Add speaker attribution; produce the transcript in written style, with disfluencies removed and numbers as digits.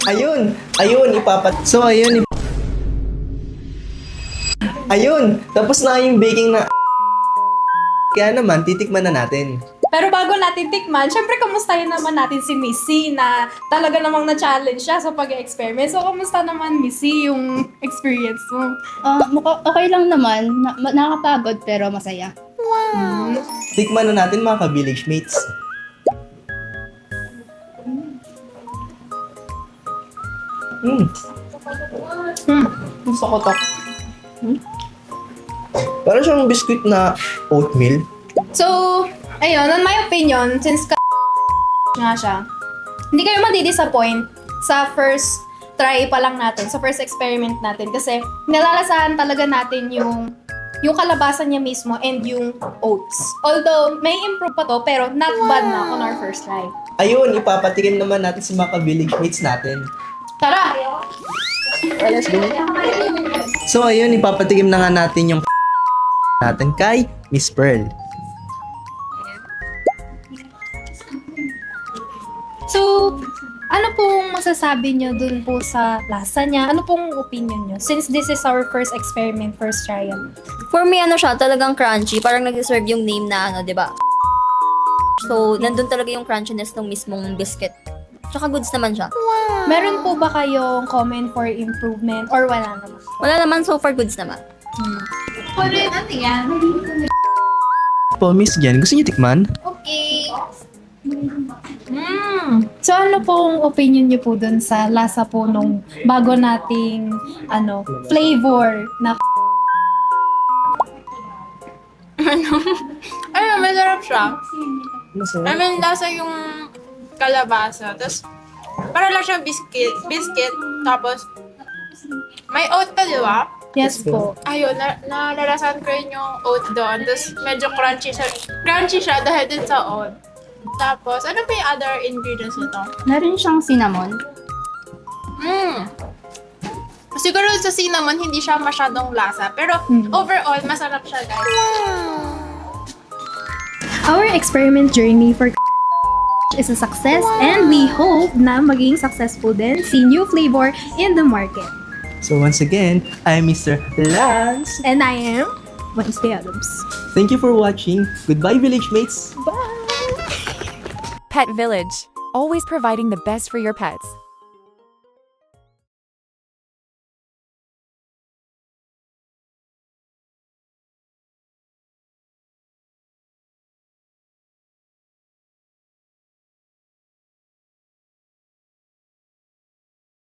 Speaker 1: Ayun, So, ayun, tapos na yung baking na kaya naman, titikman na natin.
Speaker 2: Pero bago natin tikman, syempre kamustahin naman natin si Missy na talaga namang na-challenge siya sa pag-experiment. So, kamusta naman, Missy, yung experience mo?
Speaker 3: Okay lang naman. Nakakapagod pero masaya.
Speaker 1: Tikman na natin mga ka-village mates.
Speaker 2: Gusto ko to.
Speaker 1: Parang siyang biscuit na oatmeal.
Speaker 2: So, ayun, on my opinion, since nga siya, hindi kayo madi-disappoint sa first try pa lang natin, sa first experiment natin. Kasi nalalasahan talaga natin yung kalabasan niya mismo and yung oats. Although, may improve pa to, pero not bad na on our first try.
Speaker 1: Ayun, ipapatikim naman natin sa mga ka-village mates natin.
Speaker 2: Tara!
Speaker 1: Let's go. So, ayun, ipapatikim na nga natin yung natin kay Miss Pearl.
Speaker 2: So, ano pong masasabi niyo dun po sa lasa niya? Ano pong opinion niyo? Since this is our first experiment, first trial.
Speaker 4: For me, ano siya, talagang crunchy. Parang nag-deserve yung name na ano, di ba? So, nandun talaga yung crunchiness ng mismong biscuit. Tsaka goods naman siya.
Speaker 2: Meron po ba kayong comment for improvement or wala naman?
Speaker 4: Wala naman, so far goods naman.
Speaker 1: Po, Miss Jen, gusto niyo tikman?
Speaker 4: Okay.
Speaker 2: So ano pong opinion niyo po dun sa lasa po nung bago nating flavor na
Speaker 5: Ayun, masarap siya.
Speaker 1: Masarap.
Speaker 5: I mean, lasa yung kalabasa. Tapos, para lang siyang biscuit. Tapos, may oat ka, di ba?
Speaker 2: yes po.
Speaker 5: Ayun, nalalasan ko rin yung oat doon. Tapos, medyo crunchy siya. Crunchy siya dahil din sa oat. Tapos, ano pa yung other ingredients nito?
Speaker 3: Meron siyang cinnamon.
Speaker 5: Siguro sa cinnamon, hindi siya masyadong lasa. Pero, overall, masarap siya, guys.
Speaker 2: Our experiment journey for is a success and we hope na maging successful din si new flavor in the market.
Speaker 1: So once again, I'm Mr. Lance.
Speaker 2: And I am Wednesday Adams.
Speaker 1: Thank you for watching. Goodbye, village mates.
Speaker 2: Bye!
Speaker 6: Pet Village, always providing the best for your pets.